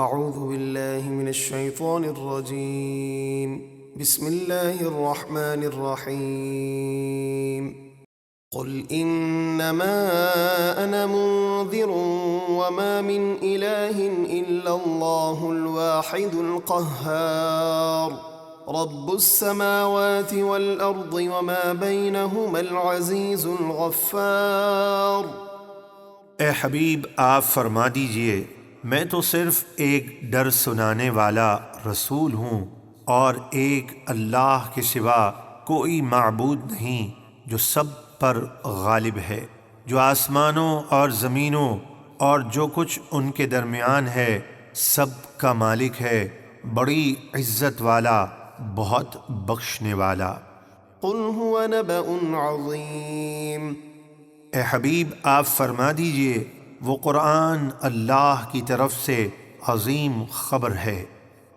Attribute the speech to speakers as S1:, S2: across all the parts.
S1: اعوذ باللہ من الشیطان الرجیم بسم اللہ الرحمن الرحیم قل انما انا منذر وما من الہ الا اللہ الواحد القہار رب السماوات والارض وما بینہما العزیز الغفار۔
S2: اے حبیب آپ فرما دیجئے میں تو صرف ایک ڈر سنانے والا رسول ہوں، اور ایک اللہ کے سوا کوئی معبود نہیں جو سب پر غالب ہے، جو آسمانوں اور زمینوں اور جو کچھ ان کے درمیان ہے سب کا مالک ہے، بڑی عزت والا، بہت بخشنے والا۔
S1: قل هو نبأ عظیم،
S2: اے حبیب آپ فرما دیجئے وہ قرآن اللہ کی طرف سے عظیم خبر ہے،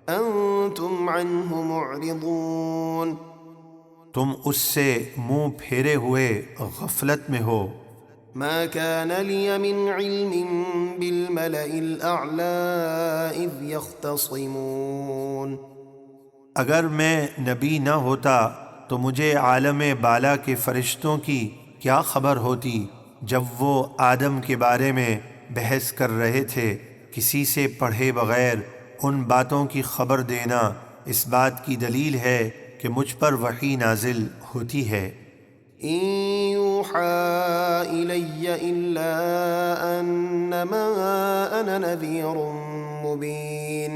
S1: انتم عنہ معرضون،
S2: تم اس سے منہ پھیرے ہوئے غفلت میں ہو۔
S1: ما كان لي من علم بالملأ الأعلى إذ يختصمون،
S2: اگر میں نبی نہ ہوتا تو مجھے عالم بالا کے فرشتوں کی کیا خبر ہوتی جب وہ آدم کے بارے میں بحث کر رہے تھے۔ کسی سے پڑھے بغیر ان باتوں کی خبر دینا اس بات کی دلیل ہے کہ مجھ پر وحی نازل ہوتی ہے۔
S1: إن يوحى إلي إلا أنما أنا نذير مبين،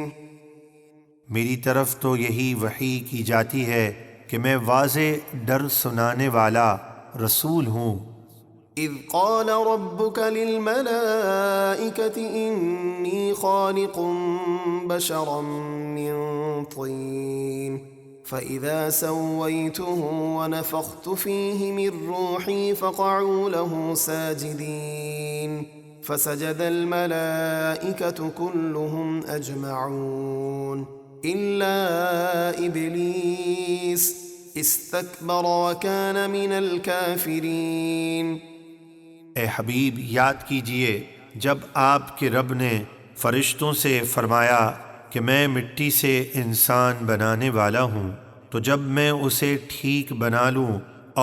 S2: میری طرف تو یہی وحی کی جاتی ہے کہ میں واضح ڈر سنانے والا رسول ہوں۔
S1: إذ قال ربك للملائكة إني خالق بشرا من طين فإذا سويته ونفخت فيه من روحي فقعوا له ساجدين فسجد الملائكة كلهم أجمعون إلا إبليس استكبر وكان من الكافرين۔
S2: اے حبیب یاد کیجئے جب آپ کے رب نے فرشتوں سے فرمایا کہ میں مٹی سے انسان بنانے والا ہوں، تو جب میں اسے ٹھیک بنا لوں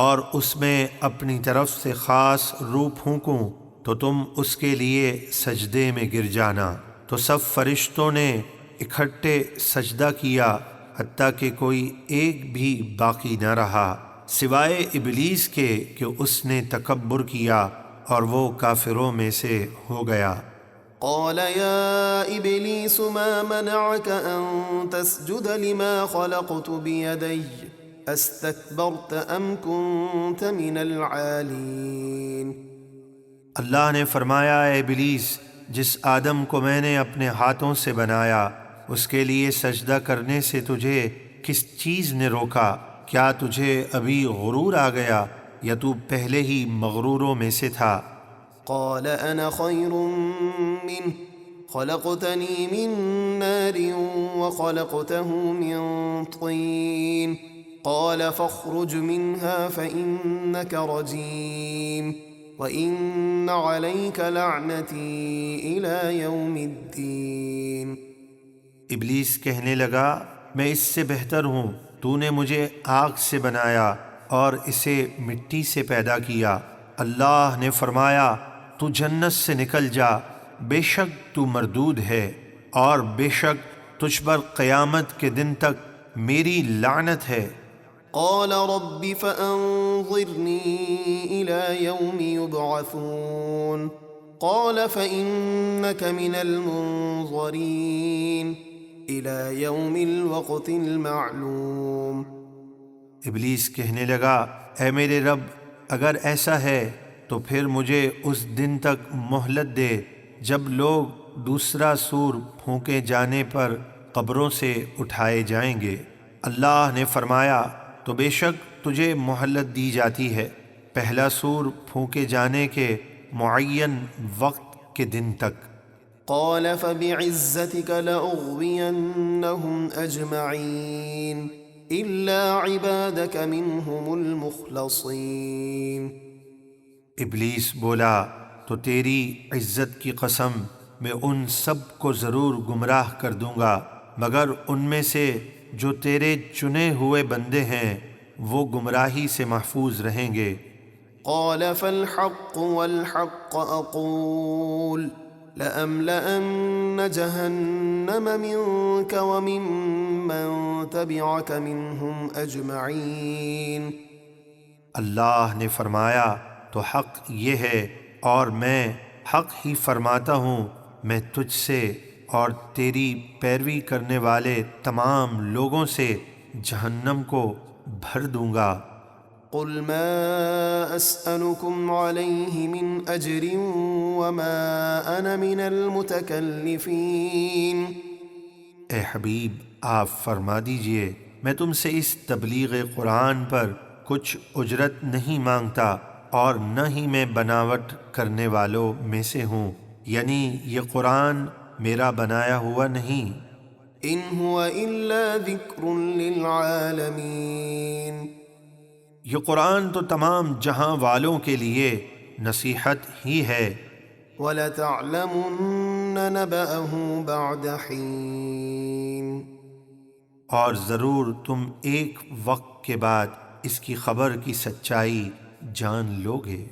S2: اور اس میں اپنی طرف سے خاص روح پھونکوں تو تم اس کے لیے سجدے میں گر جانا، تو سب فرشتوں نے اکٹھے سجدہ کیا حتیٰ کہ کوئی ایک بھی باقی نہ رہا سوائے ابلیس کے کہ اس نے تکبر کیا اور وہ کافروں میں سے ہو گیا۔
S1: قال يا إبليس ما منعك أن تسجد لما خلقت بيدي استكبرت أم كنت من العالين۔
S2: اللہ نے فرمایا اے ابلیس جس آدم کو میں نے اپنے ہاتھوں سے بنایا اس کے لیے سجدہ کرنے سے تجھے کس چیز نے روکا؟ کیا تجھے ابھی غرور آ گیا یا تو پہلے ہی مغروروں میں سے تھا؟
S1: قال أنا خير منه خلقتني من نار وخلقته من طين قال فاخرج منها فإنك رجيم وإن عليك لعنتي إلى يوم الدين۔
S2: ابلیس کہنے لگا میں اس سے بہتر ہوں، تو نے مجھے آگ سے بنایا اور اسے مٹی سے پیدا کیا۔ اللہ نے فرمایا تو جنت سے نکل جا، بے شک تو مردود ہے اور بے شک تجھ پر قیامت کے دن تک میری لعنت ہے۔
S1: قال رب فأنظرني إلى يوم يبعثون قال فإنك من المنظرين إلى يوم الوقت المعلوم۔
S2: ابلیس کہنے لگا اے میرے رب اگر ایسا ہے تو پھر مجھے اس دن تک مہلت دے جب لوگ دوسرا سور پھونکے جانے پر قبروں سے اٹھائے جائیں گے۔ اللہ نے فرمایا تو بے شک تجھے مہلت دی جاتی ہے پہلا سور پھونکے جانے کے معین وقت کے دن تک۔
S1: قال فبعزتك لأغوينهم أجمعين إلا عبادك منهم المخلصين۔
S2: ابلیس بولا تو تیری عزت کی قسم میں ان سب کو ضرور گمراہ کر دوں گا مگر ان میں سے جو تیرے چنے ہوئے بندے ہیں وہ گمراہی سے محفوظ رہیں گے۔
S1: قال فالحق والحق أقول لأملأن جهنم منك وممن تبعك منهم أجمعين۔
S2: اللہ نے فرمایا تو حق یہ ہے اور میں حق ہی فرماتا ہوں، میں تجھ سے اور تیری پیروی کرنے والے تمام لوگوں سے جہنم کو بھر دوں گا۔
S1: قل ما أسألكم عليه من أجر وما أنا من المتكلفين۔
S2: اے حبیب آپ فرما دیجئے میں تم سے اس تبلیغ قرآن پر کچھ اجرت نہیں مانگتا اور نہ ہی میں بناوٹ کرنے والوں میں سے ہوں، یعنی یہ قرآن میرا بنایا ہوا نہیں۔
S1: إن هو إلا ذكر للعالمين۔
S2: یہ قرآن تو تمام جہاں والوں کے لیے نصیحت ہی ہے۔
S1: وَلَتَعْلَمُنَّ نَبَأَهُ بَعْدَ حِينٍ۔
S2: اور ضرور تم ایک وقت کے بعد اس کی خبر کی سچائی جان لوگے۔